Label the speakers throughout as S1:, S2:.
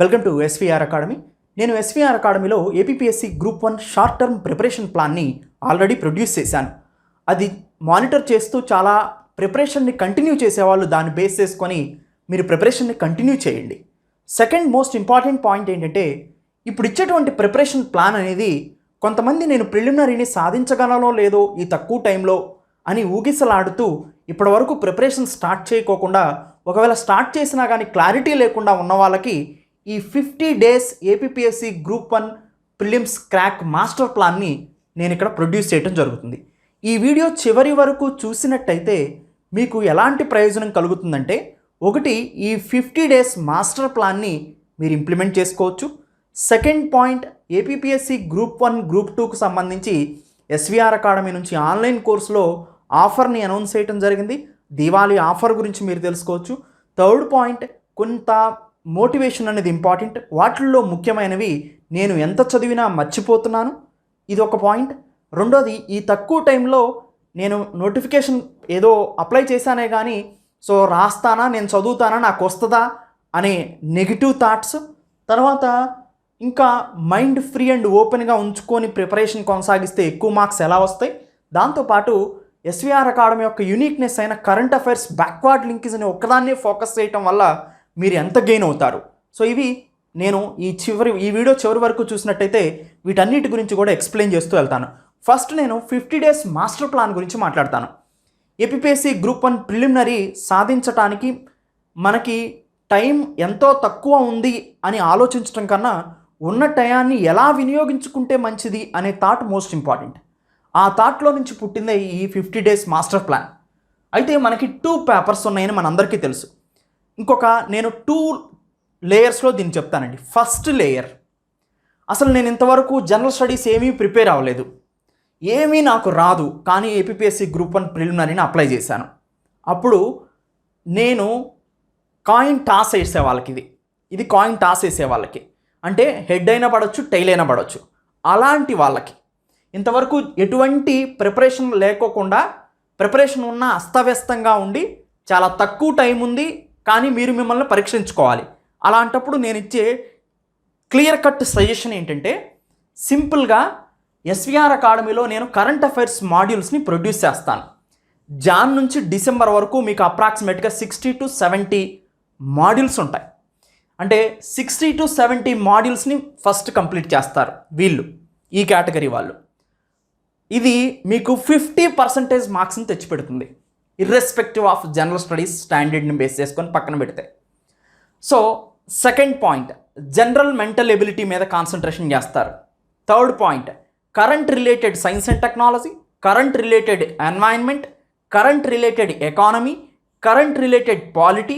S1: Welcome to SVR academy. నేను SVR అకాడమీలో APPSC group 1 short term preparation ప్లాన్ని already produce చేశాను. అది మానిటర్ చేస్తూ చాలా ప్రిపరేషన్ని కంటిన్యూ చేసేవాళ్ళు దాన్ని బేస్ చేసుకొని మీరు ప్రిపరేషన్ని కంటిన్యూ చేయండి. సెకండ్ మోస్ట్ ఇంపార్టెంట్ పాయింట్ ఏంటంటే, ఇప్పుడు ఇచ్చేటువంటి ప్రిపరేషన్ ప్లాన్ అనేది కొంతమంది నేను ప్రిలిమినరీని సాధించగలనో లేదో ఈ తక్కువ టైంలో అని ఊగిసలాడుతూ ఇప్పటివరకు ప్రిపరేషన్ స్టార్ట్ చేయకోకుండా, ఒకవేళ స్టార్ట్ చేసినా కానీ క్లారిటీ లేకుండా ఉన్న వాళ్ళకి ఈ 50 days APPSC group 1 prelims crack master ప్లాన్ని నేను ఇక్కడ ప్రొడ్యూస్ చేయడం జరుగుతుంది. ఈ వీడియో చివరి వరకు చూసినట్టయితే మీకు ఎలాంటి ప్రయోజనం కలుగుతుందంటే, ఒకటి, ఈ 50 days మాస్టర్ ప్లాన్ని మీరు ఇంప్లిమెంట్ చేసుకోవచ్చు. Second point, APPSC group 1 group 2కు సంబంధించి ఎస్వీఆర్ అకాడమీ నుంచి ఆన్లైన్ కోర్సులో ఆఫర్ని అనౌన్స్ చేయడం జరిగింది. దివాళీ ఆఫర్ గురించి మీరు తెలుసుకోవచ్చు. థర్డ్ పాయింట్, కొంత మోటివేషన్ అనేది ఇంపార్టెంట్. వాటిల్లో ముఖ్యమైనవి నేను ఎంత చదివినా మర్చిపోతున్నాను, ఇది ఒక పాయింట్. రెండోది, ఈ తక్కువ టైంలో నేను నోటిఫికేషన్ ఏదో అప్లై చేశానే కానీ సో రాస్తానా, నేను చదువుతానా, నాకు వస్తుందా అనే నెగిటివ్ థాట్స్. తర్వాత ఇంకా మైండ్ ఫ్రీ అండ్ ఓపెన్గా ఉంచుకొని ప్రిపరేషన్ కొనసాగిస్తే ఎక్కువ మార్క్స్ ఎలా వస్తాయి. దాంతోపాటు ఎస్వీఆర్ అకాడమీ యొక్క యూనిక్నెస్ అయిన కరెంట్ అఫైర్స్ బ్యాక్వర్డ్ లింకేజ్ అని ఒక్కదాన్నే ఫోకస్ చేయటం వల్ల మీరు ఎంత గెయిన్ అవుతారు. సో ఇవి నేను ఈ వీడియో చివరి వరకు చూసినట్టయితే వీటన్నిటి గురించి కూడా ఎక్స్ప్లెయిన్ చేస్తూ వెళ్తాను. ఫస్ట్ నేను 50 days మాస్టర్ ప్లాన్ గురించి మాట్లాడతాను. ఏపీపీఎస్సీ గ్రూప్ 1 ప్రిలిమినరీ సాధించడానికి మనకి టైం ఎంతో తక్కువ ఉంది అని ఆలోచించడం కన్నా ఉన్న టయాన్ని ఎలా వినియోగించుకుంటే మంచిది అనే థాట్ మోస్ట్ ఇంపార్టెంట్. ఆ థాట్లో నుంచి పుట్టిందే ఈ 50 days మాస్టర్ ప్లాన్. అయితే మనకి 2 పేపర్స్ ఉన్నాయని మనందరికీ తెలుసు. ఇంకొక నేను 2 లేయర్స్లో దీన్ని చెప్తానండి. ఫస్ట్ లేయర్, అసలు నేను ఇంతవరకు జనరల్ స్టడీస్ ఏమీ ప్రిపేర్ అవ్వలేదు, ఏమీ నాకు రాదు, కానీ ఏపీపీఎస్సీ గ్రూప్ 1 ప్రిలిమినరీని అప్లై చేశాను. అప్పుడు నేను కాయిన్ టాస్ వేసే వాళ్ళకి ఇది కాయిన్ టాస్ వేసే వాళ్ళకి, అంటే హెడ్ అయినా పడవచ్చు, టైల్ అయినా పడవచ్చు. అలాంటి వాళ్ళకి ఇంతవరకు ఎటువంటి ప్రిపరేషన్ లేకోకుండా, ప్రిపరేషన్ ఉన్న అస్తవ్యస్తంగా ఉండి చాలా తక్కువ టైం ఉంది కానీ మీరు మిమ్మల్ని పరీక్షించుకోవాలి. అలాంటప్పుడు నేను ఇచ్చే క్లియర్ కట్ సజెషన్ ఏంటంటే, సింపుల్గా ఎస్వీఆర్ అకాడమీలో నేను కరెంట్ అఫైర్స్ మాడ్యూల్స్ని ప్రొడ్యూస్ చేస్తాను. జాన్ నుంచి డిసెంబర్ వరకు మీకు అప్రాక్సిమేట్గా 60 to 70 మాడ్యూల్స్ ఉంటాయి. అంటే 60 to 70 మాడ్యూల్స్ని ఫస్ట్ కంప్లీట్ చేస్తారు వీళ్ళు, ఈ కేటగిరీ వాళ్ళు. ఇది మీకు 50% మార్క్స్ని తెచ్చిపెడుతుంది, ఇర్రెస్పెక్టివ్ ఆఫ్ జనరల్ స్టడీస్ స్టాండర్డ్ని బేస్ చేసుకొని పక్కన పెడితే. So second point, general mental ability మీద కాన్సన్ట్రేషన్ చేస్తారు. Third point, current related science and technology, current related environment, current related economy, current related polity,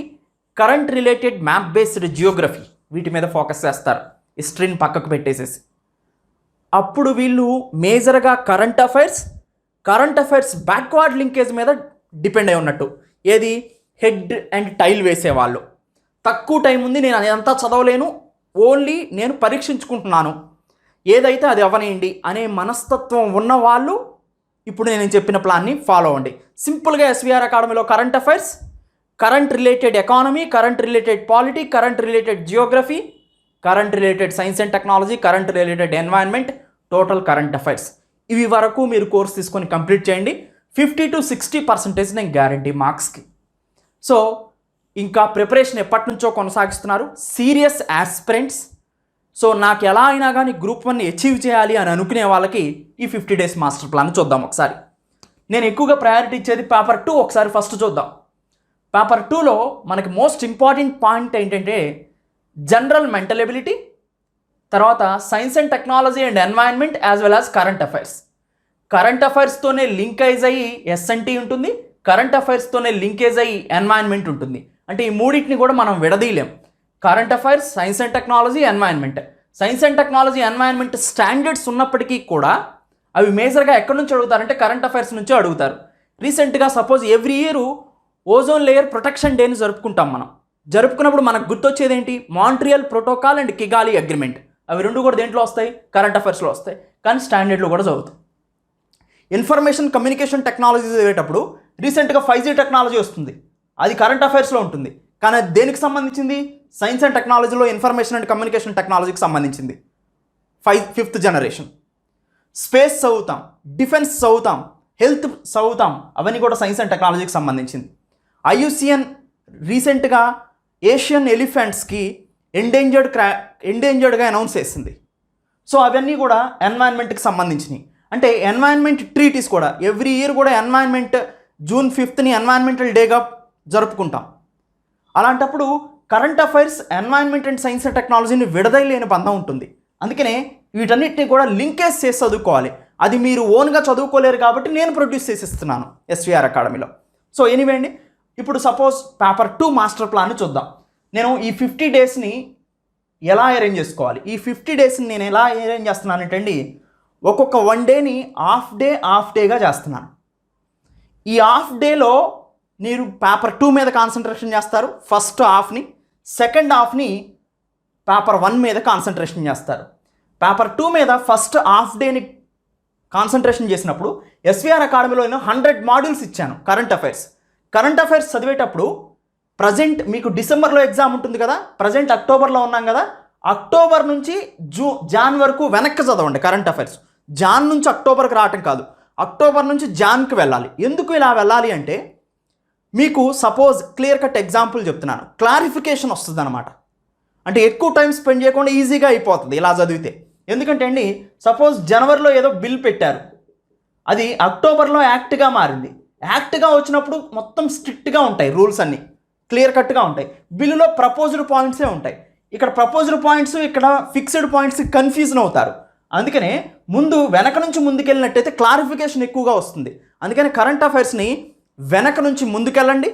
S1: current related map based geography, వీటి మీద focus చేస్తారు హిస్టరీని పక్కకు పెట్టేసేసి. అప్పుడు వీళ్ళు మేజర్గా కరెంట్ అఫైర్స్ బ్యాక్వర్డ్ లింకేజ్ మీద డిపెండ్ అయి ఉన్నట్టు. ఏది, హెడ్ అండ్ టైల్ వేసేవాళ్ళు. తక్కువ టైం ఉంది, నేను అదంతా చదవలేను, ఓన్లీ నేను పరీక్షించుకుంటున్నాను, ఏదైతే అది అవ్వనేయండి అనే మనస్తత్వం ఉన్నవాళ్ళు ఇప్పుడు నేను చెప్పిన ప్లాన్ని ఫాలో అవ్వండి. సింపుల్గా ఎస్వీఆర్ అకాడమీలో current affairs, current related economy, current related polity, current related Geography, current related science and technology, current related environment, total current affairs, ఇవి వరకు మీరు కోర్స్ తీసుకొని కంప్లీట్ చేయండి. 50 to 60% నేను గ్యారంటీ మార్క్స్కి. సో ఇంకా ప్రిపరేషన్ ఎప్పటి నుంచో కొనసాగిస్తున్నారు సీరియస్ ఆస్పిరెంట్స్. సో నాకు ఎలా అయినా కానీ గ్రూప్ 1ని అచీవ్ చేయాలి అని అనుకునే వాళ్ళకి ఈ 50 days మాస్టర్ ప్లాన్ చూద్దాం ఒకసారి. నేను ఎక్కువగా ప్రయారిటీ ఇచ్చేది పేపర్ 2. ఒకసారి ఫస్ట్ చూద్దాం. పేపర్ 2లో మనకి మోస్ట్ ఇంపార్టెంట్ పాయింట్ ఏంటంటే, జనరల్ మెంటల్ ఎబిలిటీ, తర్వాత science and technology and environment as well as current affairs. Current అఫైర్స్తోనే లింకేజ్ అయ్యి ఎస్ఎన్టీ ఉంటుంది, కరెంట్ అఫైర్స్తోనే లింకేజ్ అయ్యి ఎన్వైరన్మెంట్ ఉంటుంది. అంటే ఈ మూడింటిని కూడా మనం విడదీయలేం. Current affairs, science and technology, environment. Science and technology, environment standards ఉన్నప్పటికీ కూడా అవి మేజర్గా ఎక్కడి నుంచి అడుగుతారంటే కరెంట్ అఫైర్స్ నుంచే అడుగుతారు. రీసెంట్గా suppose every year ozone layer protection డేని జరుపుకుంటాం. మనం జరుపుకున్నప్పుడు మనకు గుర్తొచ్చేది ఏంటి, మాంట్రియల్ ప్రోటోకాల్ అండ్ కిగాలి అగ్రిమెంట్. అవి రెండు కూడా దేంట్లో వస్తాయి, కరెంట్ అఫైర్స్లో వస్తాయి, కానీ స్టాండర్డ్లో కూడా చదువుతాయి. ఇన్ఫర్మేషన్ కమ్యూనికేషన్ టెక్నాలజీ చదివేటప్పుడు రీసెంట్గా 5G టెక్నాలజీ వస్తుంది, అది కరెంట్ అఫైర్స్లో ఉంటుంది, కానీ దేనికి సంబంధించింది, సైన్స్ అండ్ టెక్నాలజీలో ఇన్ఫర్మేషన్ అండ్ కమ్యూనికేషన్ టెక్నాలజీకి సంబంధించింది 5th జనరేషన్. స్పేస్ చదువుతాం, డిఫెన్స్ చదువుతాం, హెల్త్ చదువుతాం, అవన్నీ కూడా సైన్స్ అండ్ టెక్నాలజీకి సంబంధించింది. IUCN రీసెంట్గా ఏషియన్ ఎలిఫెంట్స్కి ఎండేంజర్డ్గా అనౌన్స్ చేసింది. సో అవన్నీ కూడా ఎన్వైర్న్మెంట్కి సంబంధించినవి. అంటే ఎన్వైర్న్మెంట్ ట్రీటీస్ కూడా ఎవ్రీ ఇయర్ కూడా ఎన్వైర్న్మెంట్ June 5th ఎన్వైర్న్మెంటల్ డేగా జరుపుకుంటాం. అలాంటప్పుడు current affairs, environment and science and టెక్నాలజీని విడదలేని బంధం ఉంటుంది. అందుకనే వీటన్నిటిని కూడా లింకేజ్ చేసి చదువుకోవాలి. అది మీరు ఓన్గా చదువుకోలేరు కాబట్టి నేను ప్రొడ్యూస్ చేసి ఇస్తున్నాను SVR అకాడమీలో. సో ఎనీవే అండి, ఇప్పుడు సపోజ్ పేపర్ 2 మాస్టర్ ప్లాన్ చూద్దాం. నేను ఈ 50 డేస్ని ఎలా అరేంజ్ చేసుకోవాలి, ఈ 50 డేస్ని నేను ఎలా అరేంజ్ చేస్తున్నానంటే అండి, ఒక్కొక్క 1 డేని హాఫ్ డేగా చేస్తున్నాను. ఈ హాఫ్ డేలో మీరు పేపర్ 2 మీద కాన్సన్ట్రేషన్ చేస్తారు ఫస్ట్ హాఫ్ని, సెకండ్ హాఫ్ని పేపర్ 1 మీద కాన్సన్ట్రేషన్ చేస్తారు. పేపర్ 2 మీద ఫస్ట్ హాఫ్ డేని కాన్సన్ట్రేషన్ చేసినప్పుడు SVR అకాడమీలో నేను 100 మాడ్యూల్స్ ఇచ్చాను. కరెంట్ అఫైర్స్ చదివేటప్పుడు ప్రజెంట్ మీకు డిసెంబర్లో ఎగ్జామ్ ఉంటుంది కదా, ప్రజెంట్ అక్టోబర్లో ఉన్నాం కదా, అక్టోబర్ నుంచి జాన్ వరకు వెనక్కి చదవండి కరెంట్ అఫైర్స్. జాన్ నుంచి అక్టోబర్కి రావటం కాదు, అక్టోబర్ నుంచి జాన్కి వెళ్ళాలి. ఎందుకు ఇలా వెళ్ళాలి అంటే మీకు సపోజ్ క్లియర్ కట్ ఎగ్జాంపుల్ చెప్తున్నాను, క్లారిఫికేషన్ వస్తుంది అనమాట. అంటే ఎక్కువ టైం స్పెండ్ చేయకుండా ఈజీగా అయిపోతుంది ఇలా చదివితే. ఎందుకంటే అండి, సపోజ్ జనవరిలో ఏదో బిల్ పెట్టారు, అది అక్టోబర్లో యాక్ట్గా మారింది. యాక్ట్గా వచ్చినప్పుడు మొత్తం స్ట్రిక్ట్గా ఉంటాయి, రూల్స్ అన్నీ క్లియర్ కట్గా ఉంటాయి. బిల్లులో ప్రపోజ్డ్ పాయింట్సే ఉంటాయి. ఇక్కడ ప్రపోజ్డ్ పాయింట్స్, ఇక్కడ ఫిక్స్డ్ పాయింట్స్ కన్ఫ్యూజన్ అవుతారు. అందుకనే వెనక నుంచి ముందుకెళ్ళినట్టయితే క్లారిఫికేషన్ ఎక్కువగా వస్తుంది. అందుకని కరెంట్ అఫైర్స్ని వెనక నుంచి ముందుకెళ్ళండి,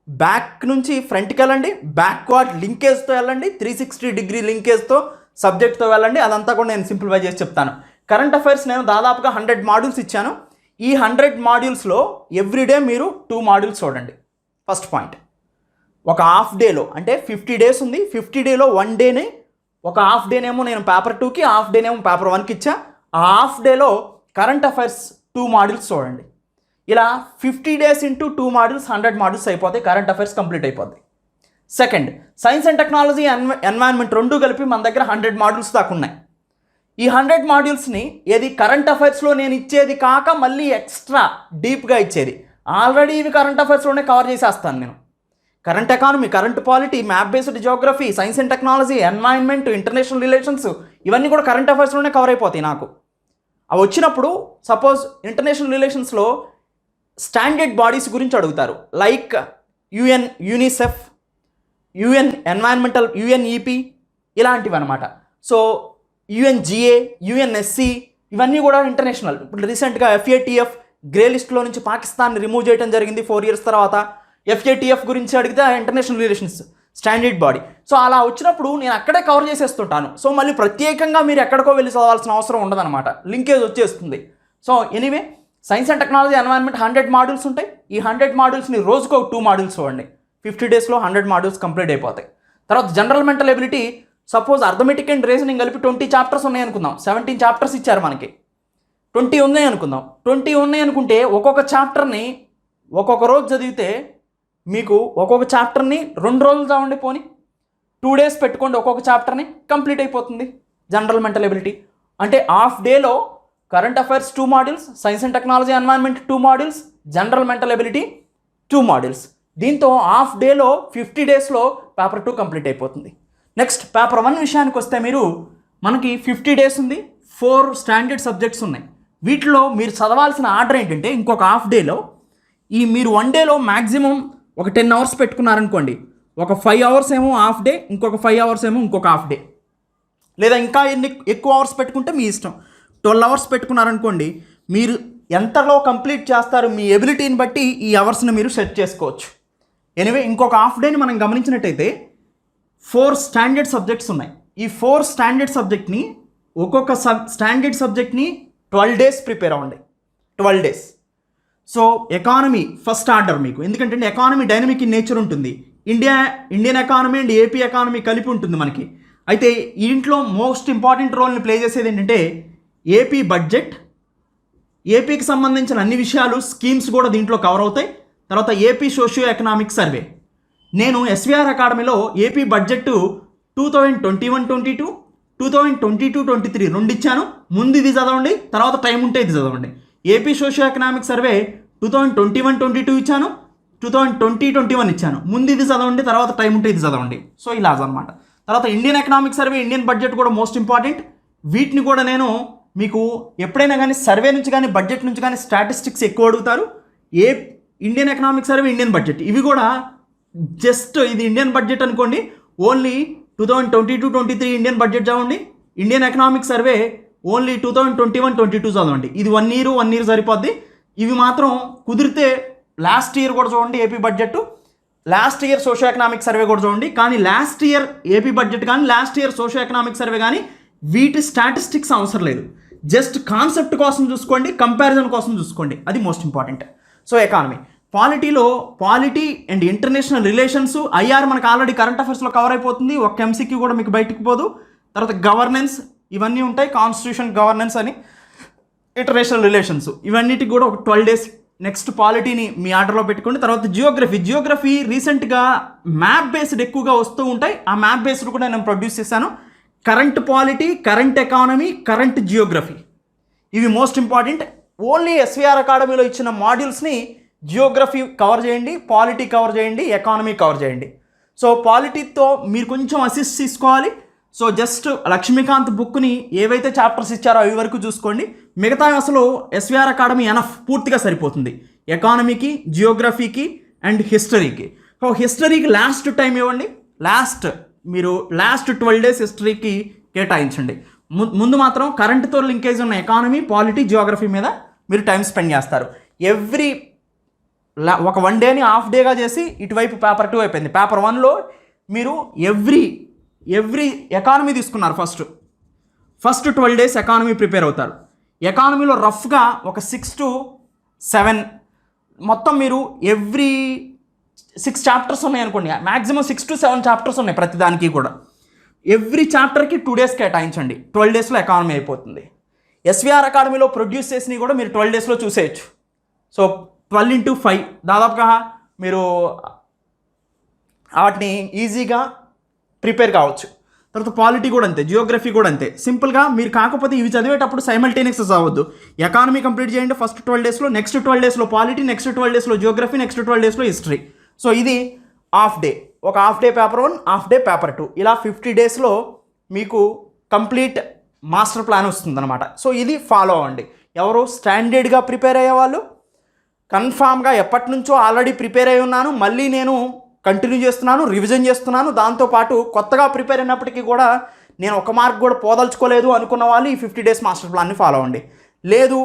S1: బ్యాక్ నుంచి ఫ్రంట్కి వెళ్ళండి, బ్యాక్వర్డ్ లింకేజ్తో వెళ్ళండి, 360 డిగ్రీ లింకేజ్తో సబ్జెక్ట్తో వెళ్ళండి. అదంతా కూడా నేను సింప్లిఫై చేసి చెప్తాను. కరెంట్ అఫైర్స్ నేను దాదాపుగా 100 మాడ్యూల్స్ ఇచ్చాను. ఈ 100 మాడ్యూల్స్లో ఎవ్రీడే మీరు 2 మాడ్యూల్స్ చూడండి. ఫస్ట్ పాయింట్, ఒక హాఫ్ డేలో అంటే 50 డేస్ ఉంది, 50 డేలో 1 డేని, ఒక హాఫ్ డేనేమో నేను పేపర్ 2కి, హాఫ్ డేనేమో పేపర్ 1కి ఇచ్చా. ఆ హాఫ్ డేలో కరెంట్ అఫైర్స్ 2 మాడ్యూల్స్ చూడండి. ఇలా 50 డేస్ ఇంటూ 2 మాడ్యూల్స్ 100 మాడ్యూల్స్ అయిపోతాయి, కరెంట్ అఫైర్స్ కంప్లీట్ అయిపోతాయి. Second, science and technology, environment రెండు కలిపి మన దగ్గర 100 మాడ్యూల్స్ దాకా ఉన్నాయి. ఈ 100 మాడ్యూల్స్ని ఏది కరెంట్ అఫైర్స్లో నేను ఇచ్చేది కాక మళ్ళీ ఎక్స్ట్రా డీప్గా ఇచ్చేది. ఆల్రెడీ ఇవి కరెంట్ అఫైర్స్లోనే కవర్ చేసేస్తాను నేను. Current economy, current polity, map based Geography, science and technology, environment, international relations, ఇవన్నీ కూడా కరెంట్ అఫైర్స్లోనే కవర్ అయిపోతాయి నాకు. అవి వచ్చినప్పుడు సపోజ్ ఇంటర్నేషనల్ రిలేషన్స్లో స్టాండర్డ్ బాడీస్ గురించి అడుగుతారు, లైక్ యూనిసెఫ్, UNEP ఇలాంటివి అనమాట. సో UNGA, UNSC ఇవన్నీ కూడా ఇంటర్నేషనల్. ఇప్పుడు రీసెంట్గా FATF గ్రే లిస్ట్లో నుంచి పాకిస్తాన్ని రిమూవ్ చేయడం జరిగింది 4 years తర్వాత. FATF గురించి అడిగితే international relations standard body. So అలా వచ్చినప్పుడు నేను అక్కడే కవర్ చేసేస్తుంటాను. సో మళ్ళీ ప్రత్యేకంగా మీరు ఎక్కడికో వెళ్ళి చదవాల్సిన అవసరం ఉండదన్నమాట, లింకేజ్ వచ్చేస్తుంది. So anyway, science and technology, environment 100 modules ఉంటాయి. ఈ 100 మాడ్యూల్స్ని రోజుకో 2 మాడ్యూల్స్ చూడండి. 50 డేస్లో 100 మాడ్యూల్స్ కంప్లీట్ అయిపోతాయి. తర్వాత general mental ability, suppose arithmetic and reasoning కలిపి 20 చాప్టర్స్ ఉన్నాయి అనుకుందాం. 17 చాప్టర్స్ ఇచ్చారు మనకి, 20 ఉన్నాయి అనుకుందాం. 20 ఉన్నాయి అనుకుంటే ఒక్కొక్క చాప్టర్ని ఒక్కొక్క రోజు చదివితే మీకు ఒక్కొక్క చాప్టర్ని 2 రోజులు చదవండి, పోనీ 2 days పెట్టుకోండి, ఒక్కొక్క చాప్టర్ని కంప్లీట్ అయిపోతుంది జనరల్ మెంటల్ ఎబిలిటీ. అంటే హాఫ్ డేలో current affairs 2 modules, science and technology, environment 2 modules, general mental ability 2 modules. దీంతో హాఫ్ డేలో 50 డేస్లో పేపర్ 2 కంప్లీట్ అయిపోతుంది. నెక్స్ట్ పేపర్ 1 విషయానికి వస్తే మనకి 50 డేస్ ఉంది, 4 స్టాండర్డ్ సబ్జెక్ట్స్ ఉన్నాయి. వీటిలో మీరు చదవాల్సిన ఆర్డర్ ఏంటంటే, ఇంకొక హాఫ్ డేలో మీరు 1 డేలో మ్యాక్సిమం ఒక 10 hours పెట్టుకున్నారనుకోండి, ఒక 5 hours ఏమో హాఫ్ డే, ఇంకొక 5 hours ఏమో ఇంకొక హాఫ్ డే, లేదా ఇంకా ఎక్కువ అవర్స్ పెట్టుకుంటే మీ ఇష్టం. 12 hours పెట్టుకున్నారనుకోండి, మీరు ఎంతలో కంప్లీట్ చేస్తారు మీ ఎబిలిటీని బట్టి ఈ అవర్స్ని మీరు సెట్ చేసుకోవచ్చు. ఎనివే, ఇంకొక హాఫ్ డేని మనం గమనించినట్టయితే 4 స్టాండర్డ్ సబ్జెక్ట్స్ ఉన్నాయి. ఈ 4 స్టాండర్డ్ సబ్జెక్ట్ని ఒక్కొక్క స్టాండర్డ్ సబ్జెక్ట్ని 12 days ప్రిపేర్ అవ్వండి. 12 days. So economy first order మీకు, ఎందుకంటే ఎకానమీ డైనమిక్ ఇన్ నేచర్ ఉంటుంది. Indian economy and AP economy కలిపి ఉంటుంది మనకి. అయితే ఇంట్లో మోస్ట్ ఇంపార్టెంట్ రోల్ని ప్లే చేసేది ఏంటంటే ఏపీ బడ్జెట్, ఏపీకి సంబంధించిన అన్ని విషయాలు, స్కీమ్స్ కూడా దీంట్లో కవర్ అవుతాయి. తర్వాత ఏపీ సోషియో ఎకనామిక్ సర్వే, నేను ఎస్విఆర్ అకాడమీలో ఏపీ బడ్జెట్ 2021-22, 2022-23 రెండు ఇచ్చాను. ముందు ఇది చదవండి, తర్వాత టైం ఉంటే ఇది చదవండి. ఏపీ సోషియో ఎకనామిక్ సర్వే 2021-22 ఇచ్చాను, 2020-21 ఇచ్చాను. ముందు ఇది చదవండి, తర్వాత టైం ఉంటే ఇది చదవండి. సో ఇలా అనమాట. తర్వాత Indian economic survey, Indian budget కూడా మోస్ట్ ఇంపార్టెంట్. వీటిని కూడా నేను మీకు ఎప్పుడైనా కానీ సర్వే నుంచి కానీ బడ్జెట్ నుంచి కానీ స్టాటిస్టిక్స్ ఎక్కువ అడుగుతారు. Indian economic survey, Indian budget ఇవి కూడా జస్ట్ ఇది ఇండియన్ బడ్జెట్ అనుకోండి, ఓన్లీ 2022-23 ఇండియన్ బడ్జెట్ చదవండి. ఇండియన్ ఎకనామిక్ సర్వే ఓన్లీ 2021-22 చదవండి. ఇది 1 year సరిపోద్ది. ఇవి మాత్రం కుదిరితే లాస్ట్ ఇయర్ కూడా చూడండి AP budget, last year socio economic survey కూడా చూడండి. కానీ లాస్ట్ ఇయర్ ఏపీ బడ్జెట్ కానీ last year socio economic survey కానీ వీటి స్టాటిస్టిక్స్ అవసరం లేదు. జస్ట్ కాన్సెప్ట్ కోసం చూసుకోండి, కంపారిజన్ కోసం చూసుకోండి, అది మోస్ట్ ఇంపార్టెంట్. సో ఎకానమీ, పాలిటీలో polity and international relations, IR మనకు ఆల్రెడీ కరెంట్ అఫైర్స్లో కవర్ అయిపోతుంది, ఒక ఎంసీక్యూ కూడా మీకు బయటికి పోదు. తర్వాత గవర్నెన్స్ ఇవన్నీ ఉంటాయి, కాన్స్టిట్యూషన్, గవర్నెన్స్ అని, ఇంటర్నేషనల్ రిలేషన్స్ ఇవన్నిటికి కూడా ఒక 12 days. నెక్స్ట్ పాలిటీని మీ ఆర్డర్లో పెట్టుకోండి. తర్వాత జియోగ్రఫీ రీసెంట్గా మ్యాప్ బేస్డ్ ఎక్కువగా వస్తూ ఉంటాయి. ఆ మ్యాప్ బేస్డ్ కూడా నేను ప్రొడ్యూస్ చేశాను. Current polity, current economy, current Geography ఇవి మోస్ట్ ఇంపార్టెంట్. ఓన్లీ ఎస్విఆర్ అకాడమీలో ఇచ్చిన మాడ్యూల్స్ని జియోగ్రఫీ కవర్ చేయండి, పాలిటీ కవర్ చేయండి, ఎకానమీ కవర్ చేయండి. సో పాలిటీతో మీరు కొంచెం అసిస్ట్ తీసుకోవాలి. సో జస్ట్ లక్ష్మీకాంత్ బుక్ని ఏవైతే చాప్టర్స్ ఇచ్చారో అవి వరకు చూసుకోండి. మిగతా అసలు ఎస్విఆర్ అకాడమీ ఎనఫ్, పూర్తిగా సరిపోతుంది ఎకానమీకి, జియోగ్రఫీకి అండ్ హిస్టరీకి. సో హిస్టరీకి లాస్ట్ టైం ఇవ్వండి, మీరు లాస్ట్ 12 days హిస్టరీకి కేటాయించండి. ముందు మాత్రం కరెంట్తో లింకేజ్ ఉన్న ఎకానమీ, పాలిటీ, జియోగ్రఫీ మీద మీరు టైం స్పెండ్ చేస్తారు. ఒక 1 dayని హాఫ్ డేగా చేసి ఇటువైపు పేపర్ 2 అయిపోయింది. పేపర్ 1లో మీరు ఎవ్రీ ఎకానమీ తీసుకున్నారు. ఫస్ట్ 12 days ఎకానమీ ప్రిపేర్ అవుతారు. ఎకానమీలో రఫ్గా ఒక 6 to 7 మొత్తం మీరు ఎవ్రీ 6 chapters ఉన్నాయి అనుకోండి, మ్యాక్సిమం 6 to 7 chapters ఉన్నాయి ప్రతిదానికి కూడా. ఎవ్రీ చాప్టర్కి 2 days కేటాయించండి, 12 daysలో ఎకానమీ అయిపోతుంది. ఎస్విఆర్ అకాడమీలో ప్రొడ్యూస్ చేసినవి కూడా మీరు 12 daysలో చూసేయచ్చు. సో 12 into 5 దాదాపుగా మీరు వాటిని ఈజీగా ప్రిపేర్ కావచ్చు. తర్వాత పాలిటీ కూడా అంతే, జియోగ్రఫీ కూడా అంతే. సింపుల్గా మీరు కాకపోతే ఇవి చదివేటప్పుడు సైమల్టేనియస్ చదవద్దు. ఎకానమీ కంప్లీట్ చేయండి ఫస్ట్ 12 daysలో, నెక్స్ట్ 12 daysలో పాలిటీ, నెక్స్ట్ 12 daysలో జియోగ్రఫీ, నెక్స్ట్ 12 daysలో హిస్టరీ. సో ఇది హాఫ్ డే, ఒక half day paper 1, half day paper 2, ఇలా 50 daysలో మీకు కంప్లీట్ మాస్టర్ ప్లాన్ వస్తుందన్నమాట. సో ఇది ఫాలో అవ్వండి. ఎవరు స్టాండర్డ్గా ప్రిపేర్ అయ్యేవాళ్ళు కన్ఫామ్గా ఎప్పటి నుంచో ఆల్రెడీ ప్రిపేర్ అయి ఉన్నాను, మళ్ళీ నేను కంటిన్యూ చేస్తున్నాను, రివిజన్ చేస్తున్నాను. దాంతోపాటు కొత్తగా ప్రిపేర్ అయినప్పటికీ కూడా నేను ఒక మార్క్ కూడా పోదలుచుకోలేదు అనుకున్న వాళ్ళు ఈ 50 days మాస్టర్ ప్లాన్ని ఫాలో అవ్వండి. లేదు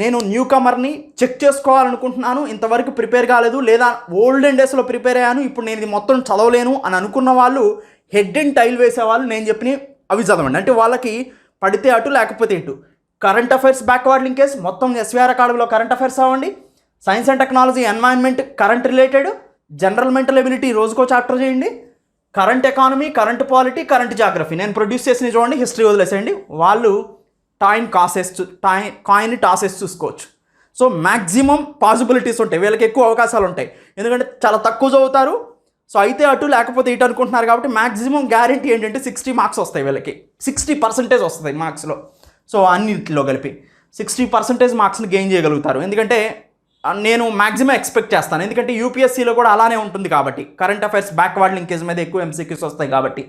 S1: నేను న్యూ కమర్ని చెక్ చేసుకోవాలనుకుంటున్నాను, ఇంతవరకు ప్రిపేర్ కాలేదు, లేదా ఓల్డెన్ డేస్లో ప్రిపేర్ అయ్యాను, ఇప్పుడు నేను ఇది మొత్తం చదవలేను అని అనుకున్న వాళ్ళు హెడ్ అండ్ టైల్ వేసేవాళ్ళు నేను చెప్పిన అవి చదవండి. అంటే వాళ్ళకి పడితే అటు లేకపోతే ఇటు. కరెంట్ అఫైర్స్ బ్యాక్వర్డ్ లింకేజ్ మొత్తం ఎస్విఆర్ అకాడమీలో కరెంట్ అఫైర్స్ అవ్వండి. Science and technology, environment, current related, general mental ability రోజుకో చాప్టర్ చేయండి. Current economy, current polity, current Geography నేను ప్రొడ్యూస్ చేసిన చూడండి. హిస్టరీ వదిలేసేయండి. వాళ్ళు కాయిన్ టాస్ వేసి చూసుకోవచ్చు. సో మ్యాక్సిమం పాసిబిలిటీస్ ఉంటాయి, వీళ్ళకి ఎక్కువ అవకాశాలు ఉంటాయి. ఎందుకంటే చాలా తక్కువ చదువుతారు. సో అయితే అటు లేకపోతే ఇటు అనుకుంటున్నారు కాబట్టి మ్యాక్సిమం గ్యారెంటీ ఏంటంటే 60 marks వస్తాయి వీళ్ళకి, 60% వస్తుంది మార్క్స్లో. సో అన్నింటిలో కలిపి 60% మార్క్స్ని గెయిన్ చేయగలుగుతారు. ఎందుకంటే నేను మ్యాక్సిమం ఎక్స్పెక్ట్ చేస్తాను, ఎందుకంటే యూపీఎస్సీలో కూడా అలానే ఉంటుంది కాబట్టి, కరెంట్ అఫైర్స్ బ్యాక్వర్డ్ లింకేజ్ మీద ఎక్కువ ఎంసీక్యూస్ వస్తాయి కాబట్టి.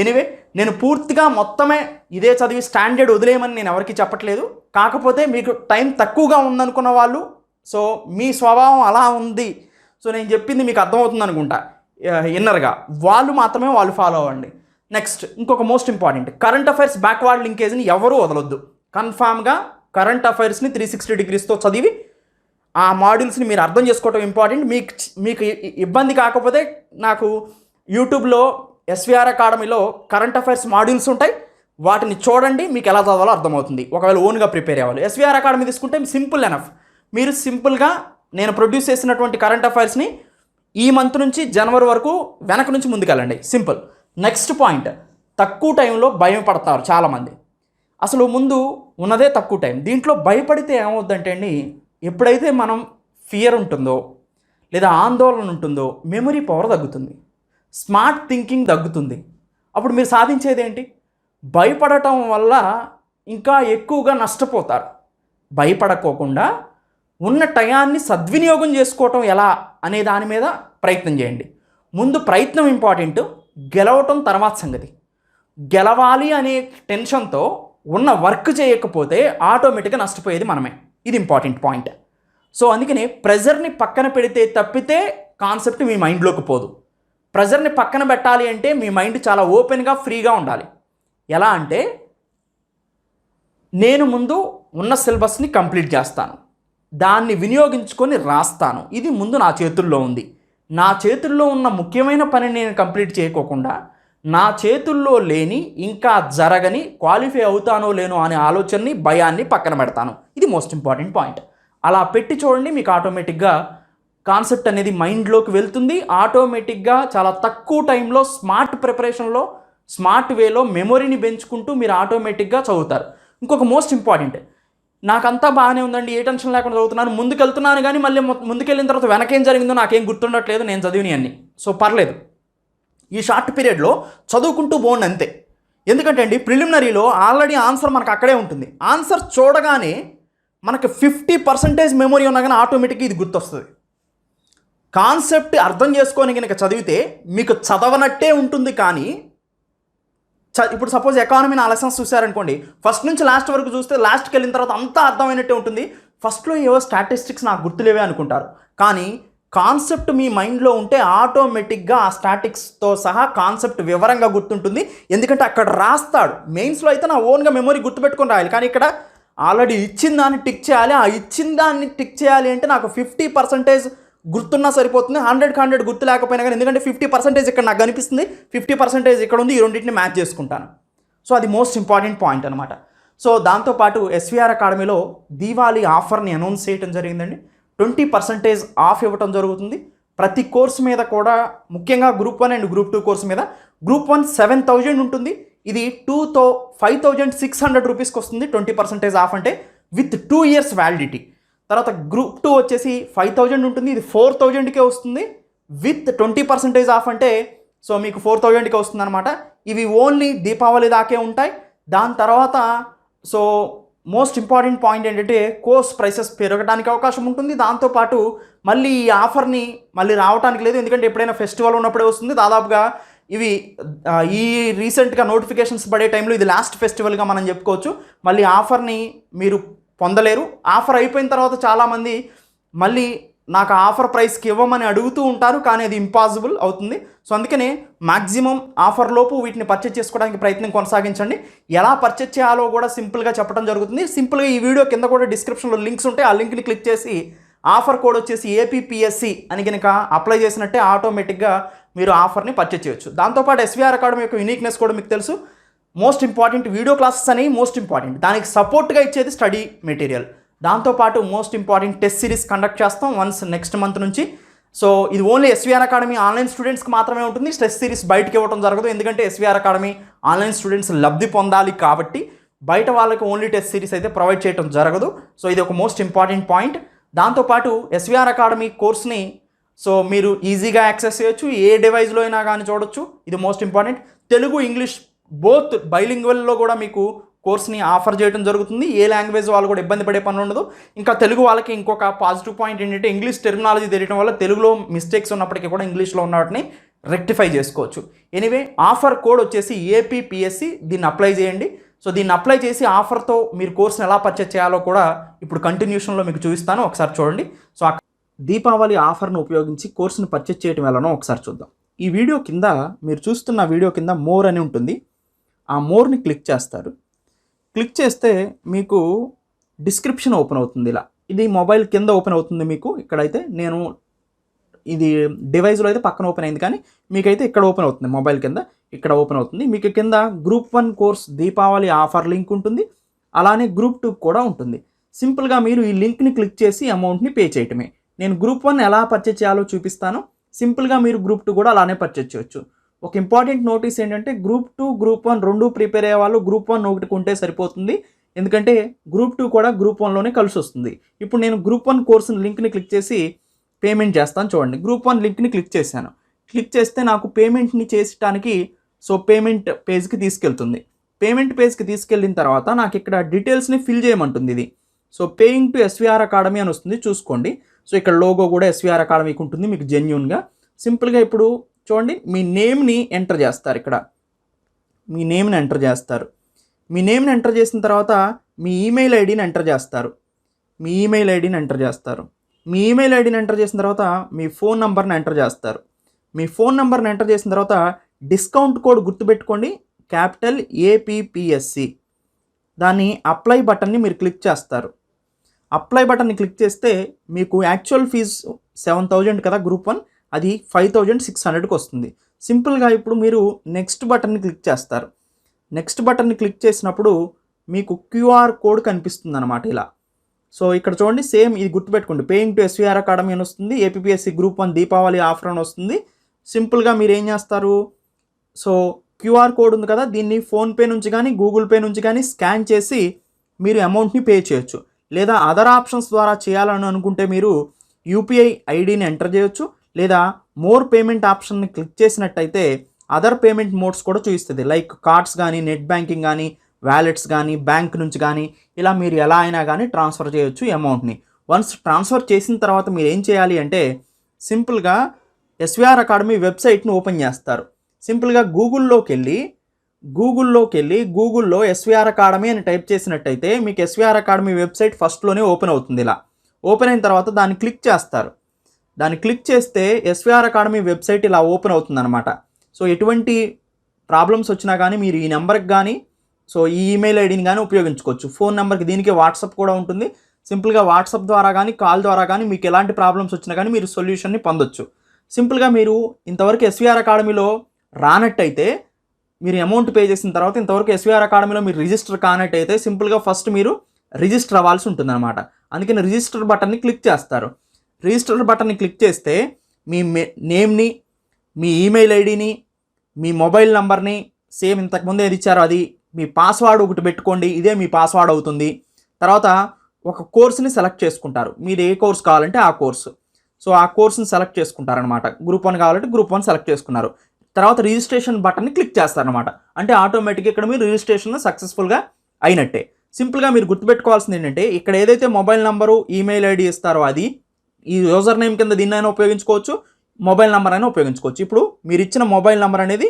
S1: ఎనీవే నేను పూర్తిగా మొత్తమే ఇదే చదివి స్టాండర్డ్ వదిలేయమని నేను ఎవరికి చెప్పట్లేదు. కాకపోతే మీకు టైం తక్కువగా ఉందనుకున్న వాళ్ళు, సో మీ స్వభావం అలా ఉంది, సో నేను చెప్పింది మీకు అర్థమవుతుంది అనుకుంటా ఇన్నర్గా, వాళ్ళు మాత్రమే వాళ్ళు ఫాలో అవ్వండి. నెక్స్ట్ ఇంకొక most important, current affairs backward లింకేజ్ని ఎవరూ వదలొద్దు. కన్ఫామ్గా కరెంట్ అఫైర్స్ని 360 degreesతో చదివి ఆ మాడ్యూల్స్ని మీరు అర్థం చేసుకోవటం ఇంపార్టెంట్. మీకు ఇబ్బంది కాకపోతే నాకు యూట్యూబ్లో ఎస్విఆర్ అకాడమీలో కరెంట్ అఫైర్స్ మాడ్యూల్స్ ఉంటాయి, వాటిని చూడండి, మీకు ఎలా చదవాలో అర్థమవుతుంది. ఒకవేళ ఓన్గా ప్రిపేర్ అవ్వాలి, ఎస్విఆర్ అకాడమీ తీసుకుంటే సింపుల్ ఎనఫ్. మీరు సింపుల్గా నేను ప్రొడ్యూస్ చేసినటువంటి కరెంట్ అఫైర్స్ని ఈ మంత్ నుంచి జనవరి వరకు వెనక నుంచి ముందుకెళ్ళండి, సింపుల్. నెక్స్ట్ పాయింట్, తక్కువ టైంలో భయం పడతారు చాలామంది. అసలు ముందు ఉన్నదే తక్కువ టైం, దీంట్లో భయపడితే ఏమవుద్దంటే అండి, ఎప్పుడైతే మనం ఫియర్ ఉంటుందో లేదా ఆందోళన ఉంటుందో మెమరీ పవర్ తగ్గుతుంది, స్మార్ట్ థింకింగ్ తగ్గుతుంది. అప్పుడు మీరు సాధించేది ఏంటి? భయపడటం వల్ల ఇంకా ఎక్కువగా నష్టపోతారు. భయపడకోకుండా ఉన్న టయాన్ని సద్వినియోగం చేసుకోవటం ఎలా అనే దాని మీద ప్రయత్నం చేయండి. ముందు ప్రయత్నం ఇంపార్టెంట్, గెలవటం తర్వాత సంగతి. గెలవాలి అనే టెన్షన్తో ఉన్న వర్క్ చేయకపోతే ఆటోమేటిక్గా నష్టపోయేది మనమే. ఇది ఇంపార్టెంట్ పాయింట్. సో అందుకని ప్రెజర్ని పక్కన పెడితే తప్పితే కాన్సెప్ట్ మీ మైండ్లోకి పోదు. ప్రెజర్ని పక్కన పెట్టాలి అంటే మీ మైండ్ చాలా ఓపెన్గా ఫ్రీగా ఉండాలి. ఎలా అంటే, నేను ముందు ఉన్న సిలబస్ని కంప్లీట్ చేస్తాను, దాన్ని వినియోగించుకొని రాస్తాను, ఇది ముందు నా చేతుల్లో ఉంది. నా చేతుల్లో ఉన్న ముఖ్యమైన పని నేను కంప్లీట్ చేయకోకుండా నా చేతుల్లో లేని ఇంకా జరగని క్వాలిఫై అవుతానో లేనో అనే ఆలోచనని భయాన్ని పక్కన పెడతాను. ఇది మోస్ట్ ఇంపార్టెంట్ పాయింట్. అలా పెట్టి చూడండి, మీకు ఆటోమేటిక్గా కాన్సెప్ట్ అనేది మైండ్లోకి వెళ్తుంది. ఆటోమేటిక్గా చాలా తక్కువ టైంలో స్మార్ట్ ప్రిపరేషన్లో స్మార్ట్ వేలో మెమొరీని పెంచుకుంటూ మీరు ఆటోమేటిక్గా చదువుతారు. ఇంకొక మోస్ట్ ఇంపార్టెంట్, నాకంతా బాగానే ఉందండి, ఏ టెన్షన్ లేకుండా చదువుతున్నాను, ముందుకెళ్తున్నాను, కానీ మళ్ళీ ముందుకెళ్ళిన తర్వాత వెనకేం జరిగిందో నాకేం గుర్తుండట్లేదు, నేను చదివిని అన్ని. సో పర్లేదు, ఈ షార్ట్ పీరియడ్లో చదువుకుంటూ పోండి అంతే. ఎందుకంటే అండి, ప్రిలిమినరీలో ఆల్రెడీ ఆన్సర్ మనకు అక్కడే ఉంటుంది. ఆన్సర్ చూడగానే మనకి 50% మెమొరీ ఉన్నా కానీ ఆటోమేటిక్గా ఇది గుర్తొస్తుంది. కాన్సెప్ట్ అర్థం చేసుకొని కనుక చదివితే మీకు చదవనట్టే ఉంటుంది. కానీ ఇప్పుడు సపోజ్ ఎకానమీ లెసన్స్ చూసారనుకోండి, ఫస్ట్ నుంచి లాస్ట్ వరకు చూస్తే లాస్ట్కి వెళ్ళిన తర్వాత అంతా అర్థమైనట్టే ఉంటుంది. ఫస్ట్లో ఏవో స్టాటిస్టిక్స్ నాకు గుర్తులేవే అనుకుంటారు, కానీ కాన్సెప్ట్ మీ మైండ్లో ఉంటే ఆటోమేటిక్గా ఆ స్టాటిక్స్తో సహా కాన్సెప్ట్ వివరంగా గుర్తుంటుంది. ఎందుకంటే అక్కడ రాస్తాడు. మెయిన్స్లో అయితే నా ఓన్గా మెమొరీ గుర్తుపెట్టుకొని రాయాలి, కానీ ఇక్కడ ఆల్రెడీ ఇచ్చిన దాన్ని టిక్ చేయాలి. ఆ ఇచ్చిన దాన్ని టిక్ చేయాలి అంటే నాకు 50% గుర్తున్నా సరిపోతుంది. 100 గుర్తు లేకపోయినా కానీ, ఎందుకంటే 50% ఇక్కడ నాకు కనిపిస్తుంది, 50% ఇక్కడ ఉంది, ఈ రెండింటిని మ్యాచ్ చేసుకుంటాను. సో అది మోస్ట్ ఇంపార్టెంట్ పాయింట్ అనమాట. సో దాంతోపాటు ఎస్విఆర్ అకాడమీలో దీవాళీ ఆఫర్ని అనౌన్స్ చేయడం జరిగిందండి. 20% ఆఫ్ ఇవ్వటం జరుగుతుంది ప్రతి కోర్సు మీద కూడా. ముఖ్యంగా గ్రూప్ 1 అండ్ గ్రూప్ 2 కోర్సు మీద. గ్రూప్ 1 7,000 ఉంటుంది, ఇది 5,600 రూపీస్కి వస్తుంది. 20% ఆఫ్ అంటే విత్ 2 years వ్యాలిడిటీ. తర్వాత గ్రూప్ 2 వచ్చేసి 5,000 ఉంటుంది, ఇది 4,000కే వస్తుంది విత్ 20% ఆఫ్ అంటే సో మీకు 4,000కే వస్తుంది అనమాట. ఇవి ఓన్లీ దీపావళి దాకే ఉంటాయి. దాని తర్వాత సో మోస్ట్ ఇంపార్టెంట్ పాయింట్ ఏంటంటే, కోర్స్ ప్రైసెస్ పెరగడానికి అవకాశం ఉంటుంది. దాంతోపాటు మళ్ళీ ఈ ఆఫర్ని మళ్ళీ రావడానికి లేదు, ఎందుకంటే ఎప్పుడైనా ఫెస్టివల్ ఉన్నప్పుడే వస్తుంది. దాదాపుగా ఇవి ఈ రీసెంట్గా నోటిఫికేషన్స్ పడే టైంలో ఇది లాస్ట్ ఫెస్టివల్గా మనం చెప్పుకోవచ్చు. మళ్ళీ ఆఫర్ని మీరు పొందలేరు. ఆఫర్ అయిపోయిన తర్వాత చాలామంది మళ్ళీ నాకు ఆఫర్ ప్రైస్కి ఇవ్వమని అడుగుతూ ఉంటారు, కానీ అది ఇంపాసిబుల్ అవుతుంది. సో అందుకనే మ్యాక్సిమం ఆఫర్ లోపు వీటిని పర్చేజ్ చేసుకోవడానికి ప్రయత్నం కొనసాగించండి. ఎలా పర్చేజ్ చేయాలో కూడా సింపుల్గా చెప్పడం జరుగుతుంది. సింపుల్గా ఈ వీడియో కింద కూడా డిస్క్రిప్షన్లో లింక్స్ ఉంటాయి, ఆ లింక్ని క్లిక్ చేసి ఆఫర్ కోడ్ వచ్చేసి ఏపీపీఎస్సి అని కనుక అప్లై చేసినట్టే ఆటోమేటిక్గా మీరు ఆఫర్ని పర్చేజ్ చేయొచ్చు. దాంతోపాటు ఎస్విఆర్ అకాడమీ యొక్క యూనిక్నెస్ కూడా మీకు తెలుసు. మోస్ట్ ఇంపార్టెంట్ వీడియో క్లాసెస్ అనేవి మోస్ట్ ఇంపార్టెంట్, దానికి సపోర్ట్గా ఇచ్చేది స్టడీ మెటీరియల్. దాంతోపాటు most important test series conduct చేస్తాం వన్స్ నెక్స్ట్ మంత్ నుంచి. సో ఇది ఓన్లీ ఎస్విఆర్ అకాడమీ ఆన్లైన్ స్టూడెంట్స్కి మాత్రమే ఉంటుంది. టెస్ట్ సిరీస్ బయటకి ఇవ్వడం జరగదు, ఎందుకంటే ఎస్విఆర్ అకాడమీ ఆన్లైన్ స్టూడెంట్స్ లబ్ధి పొందాలి కాబట్టి బయట వాళ్ళకి ఓన్లీ టెస్ట్ సిరీస్ అయితే ప్రొవైడ్ చేయడం జరగదు. సో ఇది ఒక మోస్ట్ ఇంపార్టెంట్ పాయింట్. దాంతోపాటు ఎస్విఆర్ అకాడమీ కోర్స్ని సో మీరు ఈజీగా యాక్సెస్ చేయొచ్చు, ఏ డివైస్లో అయినా కానీ చూడొచ్చు. ఇది most important. Telugu English both బైలింగ్వల్లో కూడా మీకు కోర్స్ని ఆఫర్ చేయడం జరుగుతుంది. ఏ లాంగ్వేజ్ వాళ్ళు కూడా ఇబ్బంది పడే పని ఉండదు. ఇంకా తెలుగు వాళ్ళకి ఇంకొక పాజిటివ్ పాయింట్ ఏంటంటే, ఇంగ్లీష్ టెర్మినాలజీ తెలియడం వల్ల తెలుగులో మిస్టేక్స్ ఉన్నప్పటికీ కూడా ఇంగ్లీష్లో ఉన్న వాటిని రెక్టిఫై చేసుకోవచ్చు. ఎనీవే ఆఫర్ కోడ్ వచ్చేసి ఏపీపీఎస్సి, దీన్ని అప్లై చేయండి. సో దీన్ని అప్లై చేసి ఆఫర్తో మీరు కోర్స్ని ఎలా పర్చేస్ చేయాలో కూడా ఇప్పుడు కంటిన్యూషన్లో మీకు చూపిస్తాను, ఒకసారి చూడండి. సో దీపావళి ఆఫర్ను ఉపయోగించి కోర్సును పర్చేస్ చేయడం ఎలానో ఒకసారి చూద్దాం. ఈ వీడియో కింద మీరు చూస్తున్న వీడియో కింద మోర్ అని ఉంటుంది, ఆ మోర్ని క్లిక్ చేస్తారు. క్లిక్ చేస్తే మీకు డిస్క్రిప్షన్ ఓపెన్ అవుతుంది. ఇలా ఇది మొబైల్ కింద ఓపెన్ అవుతుంది మీకు. ఇక్కడైతే నేను ఇది డివైస్లో అయితే పక్కన ఓపెన్ అయింది, కానీ మీకైతే ఇక్కడ ఓపెన్ అవుతుంది, మొబైల్ కింద ఇక్కడ ఓపెన్ అవుతుంది. మీకు కింద group 1 course Deepavali offer link ఉంటుంది, అలానే గ్రూప్ 2 కూడా ఉంటుంది. సింపుల్గా మీరు ఈ లింక్ని క్లిక్ చేసి అమౌంట్ని పే చేయటమే. నేను గ్రూప్ 1 ఎలా పర్చేజ్ చేయాలో చూపిస్తాను. సింపుల్గా మీరు గ్రూప్ 2 కూడా అలానే పర్చేజ్ చేయొచ్చు. ఒక ఇంపార్టెంట్ నోటీస్ ఏంటంటే, గ్రూప్ 2 గ్రూప్ 1 రెండు ప్రిపేర్ అయ్యే వాళ్ళు గ్రూప్ 1 ఒకటి కొంటే సరిపోతుంది, ఎందుకంటే గ్రూప్ 2 కూడా గ్రూప్ 1లోనే కలిసి వస్తుంది. ఇప్పుడు నేను గ్రూప్ 1 కోర్సు లింక్ని క్లిక్ చేసి పేమెంట్ చేస్తాను చూడండి. గ్రూప్ 1 లింక్ని క్లిక్ చేశాను. క్లిక్ చేస్తే నాకు పేమెంట్ని చేసడానికి సో పేమెంట్ పేజ్కి తీసుకెళ్తుంది. పేమెంట్ పేజ్కి తీసుకెళ్ళిన తర్వాత నాకు ఇక్కడ డీటెయిల్స్ని ఫిల్ చేయమంటుంది ఇది. So paying to SVR academy అని వస్తుంది చూసుకోండి. సో ఇక్కడ లోగో కూడా ఎస్విఆర్ అకాడమీకి ఉంటుంది మీకు జెన్యూన్గా. సింపుల్గా ఇప్పుడు చూడండి మీ నేమ్ని ఎంటర్ చేస్తారు. ఇక్కడ మీ నేమ్ని ఎంటర్ చేస్తారు. మీ నేమ్ని ఎంటర్ చేసిన తర్వాత మీ ఈమెయిల్ ఐడిని ఎంటర్ చేస్తారు. మీ ఈమెయిల్ ఐడిని ఎంటర్ చేస్తారు. మీ ఈమెయిల్ ఐడిని ఎంటర్ చేసిన తర్వాత మీ ఫోన్ నెంబర్ని ఎంటర్ చేస్తారు. మీ ఫోన్ నెంబర్ని ఎంటర్ చేసిన తర్వాత డిస్కౌంట్ కోడ్ గుర్తుపెట్టుకోండి, క్యాపిటల్ APPSC. దాన్ని అప్లై బటన్ని మీరు క్లిక్ చేస్తారు. అప్లై బటన్ని క్లిక్ చేస్తే మీకు యాక్చువల్ ఫీజు 7,000 కదా గ్రూప్ 1, అది 5,600కి వస్తుంది. సింపుల్గా ఇప్పుడు మీరు నెక్స్ట్ బటన్ని క్లిక్ చేస్తారు. నెక్స్ట్ బటన్ని క్లిక్ చేసినప్పుడు మీకు QR కోడ్ కనిపిస్తుంది అనమాట ఇలా. సో ఇక్కడ చూడండి సేమ్ ఇది గుర్తుపెట్టుకోండి, పేయింగ్ టు ఎస్విఆర్ అకాడమీ అని వస్తుంది, APPSC గ్రూప్ 1 దీపావళి ఆఫర్ అని వస్తుంది. సింపుల్గా మీరు ఏం చేస్తారు, సో QR కోడ్ ఉంది కదా, దీన్ని ఫోన్పే నుంచి కానీ గూగుల్ పే నుంచి కానీ స్కాన్ చేసి మీరు అమౌంట్ని పే చేయొచ్చు. లేదా అదర్ ఆప్షన్స్ ద్వారా చేయాలని అనుకుంటే మీరు UPI ఐడిని ఎంటర్ చేయొచ్చు. లేదా మోర్ పేమెంట్ ఆప్షన్ని క్లిక్ చేసినట్టయితే అదర్ పేమెంట్ మోడ్స్ కూడా చూపిస్తుంది. లైక్ కార్డ్స్ కానీ, నెట్ బ్యాంకింగ్ కానీ, వ్యాలెట్స్ కానీ, బ్యాంక్ నుంచి కానీ, ఇలా మీరు ఎలా అయినా కానీ ట్రాన్స్ఫర్ చేయొచ్చు అమౌంట్ని. వన్స్ ట్రాన్స్ఫర్ చేసిన తర్వాత మీరు ఏం చేయాలి అంటే సింపుల్గా ఎస్విఆర్ అకాడమీ వెబ్సైట్ని ఓపెన్ చేస్తారు. సింపుల్గా గూగుల్లో ఎస్విఆర్ అకాడమీ అని టైప్ చేసినట్టయితే మీకు ఎస్విఆర్ అకాడమీ వెబ్సైట్ ఫస్ట్లోనే ఓపెన్ అవుతుంది. ఇలా ఓపెన్ అయిన తర్వాత దాన్ని క్లిక్ చేస్తారు. దాన్ని క్లిక్ చేస్తే ఎస్విఆర్ అకాడమీ వెబ్సైట్ ఇలా ఓపెన్ అవుతుందన్నమాట. సో ఎటువంటి ప్రాబ్లమ్స్ వచ్చినా కానీ మీరు ఈ నెంబర్కి కానీ సో ఈ ఈమెయిల్ ఐడిని కానీ ఉపయోగించుకోవచ్చు. ఫోన్ నెంబర్కి దీనికి వాట్సాప్ కూడా ఉంటుంది. సింపుల్గా వాట్సాప్ ద్వారా కానీ కాల్ ద్వారా కానీ మీకు ఎలాంటి ప్రాబ్లమ్స్ వచ్చినా కానీ మీరు సొల్యూషన్ని పొందొచ్చు. సింపుల్గా మీరు ఇంతవరకు ఎస్విఆర్ అకాడమీలో రానట్టయితే మీరు అమౌంట్ పే చేసిన తర్వాత ఇంతవరకు ఎస్విఆర్ అకాడమీలో మీరు రిజిస్టర్ కానట్టయితే సింపుల్గా ఫస్ట్ మీరు రిజిస్టర్ అవ్వాల్సి ఉంటుందన్నమాట. అందుకని రిజిస్టర్ బటన్ని క్లిక్ చేస్తారు. రిజిస్టర్ బటన్ని క్లిక్ చేస్తే మీ నేమ్ని, మీ ఈమెయిల్ ఐడిని, మీ మొబైల్ నెంబర్ని సేమ్ ఇంతకుముందు ఏది ఇచ్చారో అది, మీ పాస్వర్డ్ ఒకటి పెట్టుకోండి, ఇదే మీ పాస్వర్డ్ అవుతుంది. తర్వాత ఒక కోర్సుని సెలెక్ట్ చేసుకుంటారు. మీరు ఏ కోర్స్ కావాలంటే ఆ కోర్సు. సో ఆ కోర్సుని సెలెక్ట్ చేసుకుంటారనమాట. గ్రూప్ 1 కావాలంటే గ్రూప్ 1 సెలెక్ట్ చేసుకున్నారు. తర్వాత రిజిస్ట్రేషన్ బటన్ని క్లిక్ చేస్తారనమాట. అంటే ఆటోమేటిక్గా ఇక్కడ మీరు రిజిస్ట్రేషన్ సక్సెస్ఫుల్గా అయినట్టే. సింపుల్గా మీరు గుర్తుపెట్టుకోవాల్సింది ఏంటంటే ఇక్కడ ఏదైతే మొబైల్ నెంబరు, ఈమెయిల్ ఐడి ఇస్తారో అది ఈ యూజర్ నేమ్ కింద దీన్నైనా ఉపయోగించుకోవచ్చు, మొబైల్ నెంబర్ అయినా ఉపయోగించుకోవచ్చు. ఇప్పుడు మీరు ఇచ్చిన మొబైల్ నెంబర్ అనేది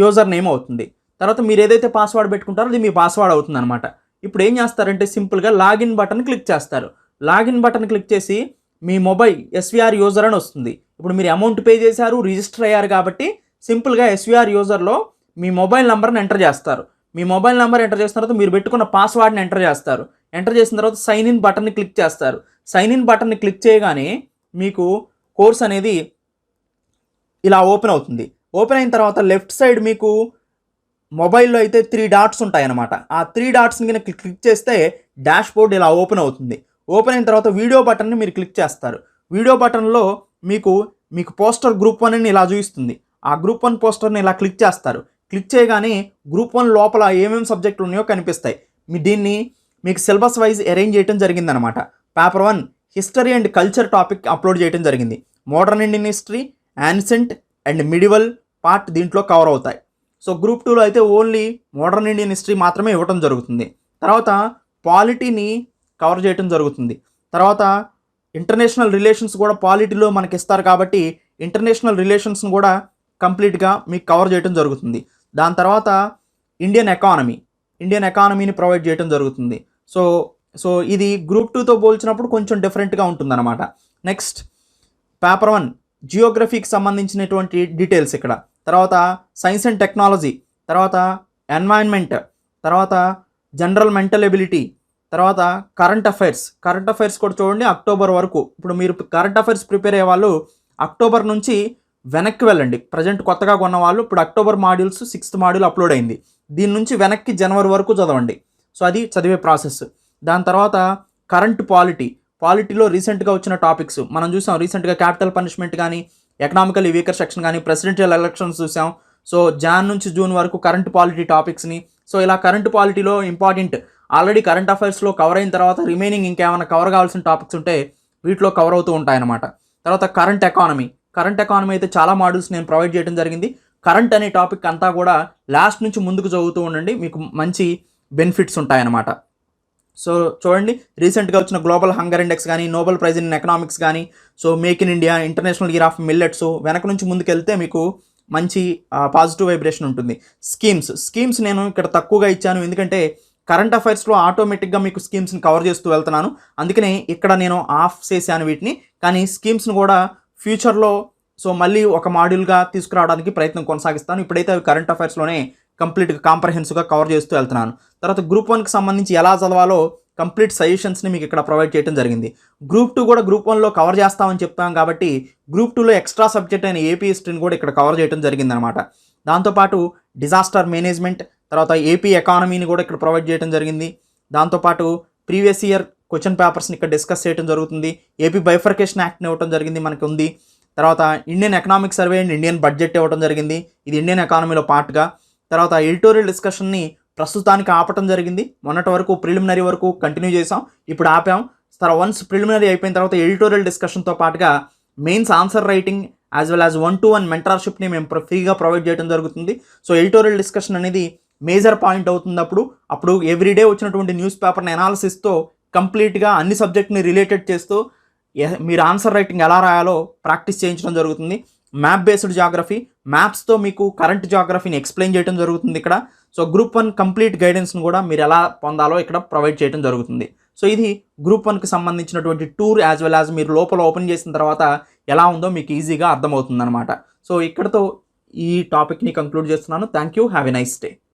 S1: యూజర్ నేమ్ అవుతుంది. తర్వాత మీరు ఏదైతే పాస్వర్డ్ పెట్టుకుంటారో అది మీ పాస్వర్డ్ అవుతుంది అనమాట. ఇప్పుడు ఏం చేస్తారంటే సింపుల్గా లాగిన్ బటన్ క్లిక్ చేస్తారు. లాగిన్ బటన్ క్లిక్ చేసి మీ మొబైల్ ఎస్విఆర్ యూజర్ అని వస్తుంది. ఇప్పుడు మీరు అమౌంట్ పే చేశారు, రిజిస్టర్ అయ్యారు కాబట్టి సింపుల్గా ఎస్విఆర్ యూజర్లో మీ మొబైల్ నెంబర్ని ఎంటర్ చేస్తారు. మీ మొబైల్ నెంబర్ ఎంటర్ చేసిన తర్వాత మీరు పెట్టుకున్న పాస్వర్డ్ని ఎంటర్ చేస్తారు. ఎంటర్ చేసిన తర్వాత సైన్ ఇన్ బటన్ని క్లిక్ చేస్తారు. సైన్ ఇన్ బటన్ని క్లిక్ చేయగానే మీకు కోర్స్ అనేది ఇలా ఓపెన్ అవుతుంది. ఓపెన్ అయిన తర్వాత లెఫ్ట్ సైడ్ మీకు మొబైల్లో అయితే 3 డాట్స్ ఉంటాయన్నమాట. ఆ 3 డాట్స్ని కనుక క్లిక్ చేస్తే డాష్ బోర్డ్ ఇలా ఓపెన్ అవుతుంది. ఓపెన్ అయిన తర్వాత వీడియో బటన్ని మీరు క్లిక్ చేస్తారు. వీడియో బటన్లో మీకు పోస్టర్ గ్రూప్ 1 అని ఇలా చూపిస్తుంది. ఆ గ్రూప్ 1 పోస్టర్ని ఇలా క్లిక్ చేస్తారు. క్లిక్ చేయగానే గ్రూప్ 1 లోపల ఏమేమి సబ్జెక్టులు ఉన్నాయో కనిపిస్తాయి. దీన్ని మీకు సిలబస్ వైజ్ అరేంజ్ చేయడం జరిగిందనమాట. Paper 1 history and culture topic upload చేయడం జరిగింది. Modern Indian history, ancient and medieval part దీంట్లో కవర్ అవుతాయి. సో గ్రూప్ 2లో అయితే ఓన్లీ మోడర్న్ ఇండియన్ హిస్టరీ మాత్రమే ఇవ్వడం జరుగుతుంది. తర్వాత పాలిటీని కవర్ చేయడం జరుగుతుంది. తర్వాత ఇంటర్నేషనల్ రిలేషన్స్ కూడా పాలిటీలో మనకి ఇస్తారు కాబట్టి ఇంటర్నేషనల్ రిలేషన్స్ని కూడా కంప్లీట్గా మీకు కవర్ చేయడం జరుగుతుంది. దాని తర్వాత ఇండియన్ ఎకానమీని ప్రొవైడ్ చేయడం జరుగుతుంది. సో ఇది గ్రూప్ 2తో పోల్చినప్పుడు కొంచెం డిఫరెంట్గా ఉంటుందన్నమాట. నెక్స్ట్ పేపర్ 1 జియోగ్రఫీకి సంబంధించినటువంటి డీటెయిల్స్ ఇక్కడ. తర్వాత సైన్స్ అండ్ టెక్నాలజీ, తర్వాత ఎన్వైరన్మెంట్, తర్వాత జనరల్ మెంటల్ ఎబిలిటీ, తర్వాత కరెంట్ అఫైర్స్ కూడా చూడండి అక్టోబర్ వరకు. ఇప్పుడు మీరు కరెంట్ అఫైర్స్ ప్రిపేర్ అయ్యే వాళ్ళు అక్టోబర్ నుంచి వెనక్కి వెళ్ళండి. ప్రజెంట్ కొత్తగా కొన్న వాళ్ళు ఇప్పుడు October modules 6th module upload అయింది. దీని నుంచి వెనక్కి జనవరి వరకు చదవండి. సో అది చదివే ప్రాసెస్. దాని తర్వాత కరెంట్ పాలిటీలో రీసెంట్గా వచ్చిన టాపిక్స్ మనం చూసాం. రీసెంట్గా క్యాపిటల్ పనిష్మెంట్ కానీ, ఎకనామికల్ వీకర్ సెక్షన్ కానీ, ప్రెసిడెన్షియల్ ఎలక్షన్స్ చూసాం. సో జాన్ నుంచి జూన్ వరకు కరెంట్ పాలిటీ టాపిక్స్ని. సో ఇలా కరెంట్ పాలిటీలో ఇంపార్టెంట్ ఆల్రెడీ కరెంట్ అఫైర్స్లో కవర్ అయిన తర్వాత రిమైనింగ్ ఇంకేమైనా కవర్ కావాల్సిన టాపిక్స్ ఉంటే వీటిలో కవర్ అవుతూ ఉంటాయన్నమాట. తర్వాత కరెంట్ ఎకానమీ అయితే చాలా మాడ్యూల్స్ నేను ప్రొవైడ్ చేయడం జరిగింది. కరెంట్ అనే టాపిక్ అంతా కూడా లాస్ట్ నుంచి ముందుకు చదువుతూ ఉండండి, మీకు మంచి బెనిఫిట్స్ ఉంటాయన్నమాట. సో చూడండి, రీసెంట్గా వచ్చిన గ్లోబల్ హంగర్ ఇండెక్స్ కానీ, నోబెల్ ప్రైజ్ ఇన్ ఎకనామిక్స్ కానీ, so make in India, international year of millets, వెనక నుంచి ముందుకెళ్తే మీకు మంచి పాజిటివ్ వైబ్రేషన్ ఉంటుంది. స్కీమ్స్ నేను ఇక్కడ తక్కువగా ఇచ్చాను, ఎందుకంటే కరెంట్ అఫైర్స్లో ఆటోమేటిక్గా మీకు స్కీమ్స్ని కవర్ చేస్తూ వెళ్తున్నాను, అందుకనే ఇక్కడ నేను ఆఫ్ చేశాను వీటిని. కానీ స్కీమ్స్ని కూడా ఫ్యూచర్లో సో మళ్ళీ ఒక మాడ్యూల్గా తీసుకురావడానికి ప్రయత్నం కొనసాగిస్తాను. ఇప్పుడైతే అవి కరెంట్ అఫైర్స్లోనే కంప్లీట్గా కాంప్రహెన్సివ్గా కవర్ చేస్తూ వెళ్తున్నాను. తర్వాత గ్రూప్ 1కి సంబంధించి ఎలా చదవాలో కంప్లీట్ సజెషన్స్ని మీకు ఇక్కడ ప్రొవైడ్ చేయడం జరిగింది. గ్రూప్ 2 కూడా గ్రూప్ 1లో కవర్ చేస్తామని చెప్పాం కాబట్టి గ్రూప్ 2లో ఎక్స్ట్రా సబ్జెక్ట్ అయిన ఏపీ హిస్టరీని కూడా ఇక్కడ కవర్ చేయడం జరిగిందనమాట. దాంతోపాటు డిజాస్టర్ మేనేజ్మెంట్, తర్వాత ఏపీ ఎకానమీని కూడా ఇక్కడ ప్రొవైడ్ చేయడం జరిగింది. దాంతోపాటు ప్రీవియస్ ఇయర్ క్వశ్చన్ పేపర్స్ని ఇక్కడ డిస్కస్ చేయడం జరుగుతుంది. ఏపీ బైఫర్కేషన్ యాక్ట్ని ఇవ్వడం జరిగింది మనకు ఉంది. తర్వాత Indian economic survey and Indian budget ఇవ్వడం జరిగింది, ఇది ఇండియన్ ఎకానమీలో పార్ట్గా. తర్వాత ఎడిటోరియల్ డిస్కషన్ని ప్రస్తుతానికి ఆపటం జరిగింది. మొన్నటి వరకు ప్రిలిమినరీ వరకు కంటిన్యూ చేసాం, ఇప్పుడు ఆపాం. తర్వాత వన్స్ ప్రిలిమినరీ అయిపోయిన తర్వాత ఎడిటోరియల్ డిస్కషన్తో పాటుగా mains answer writing as well as 1-to-1 మెంటర్షిప్ని మేము ఫ్రీగా ప్రొవైడ్ చేయడం జరుగుతుంది. సో ఎడిటోరియల్ డిస్కషన్ అనేది మేజర్ పాయింట్ అవుతుంది. అప్పుడు ఎవ్రీడే వచ్చినటువంటి న్యూస్ పేపర్ని అనాలిసిస్తో కంప్లీట్గా అన్ని సబ్జెక్ట్ని రిలేటెడ్ చేస్తూ మీరు ఆన్సర్ రైటింగ్ ఎలా రాయాలో ప్రాక్టీస్ చేయించడం జరుగుతుంది. మ్యాప్ బేస్డ్ జాగ్రఫీ, మ్యాప్స్తో మీకు కరెంట్ జాగ్రఫీని ఎక్స్ప్లెయిన్ చేయడం జరుగుతుంది ఇక్కడ. సో గ్రూప్ 1 కంప్లీట్ గైడెన్స్ను కూడా మీరు ఎలా పొందాలో ఇక్కడ ప్రొవైడ్ చేయడం జరుగుతుంది. సో ఇది గ్రూప్ 1కి సంబంధించినటువంటి టూర్, యాజ్ వెల్ యాజ్ మీరు లోపల ఓపెన్ చేసిన తర్వాత ఎలా ఉందో మీకు ఈజీగా అర్థమవుతుంది అనమాట. సో ఇక్కడతో ఈ టాపిక్ని కంక్లూడ్ చేస్తున్నాను. Thank you, have a nice day.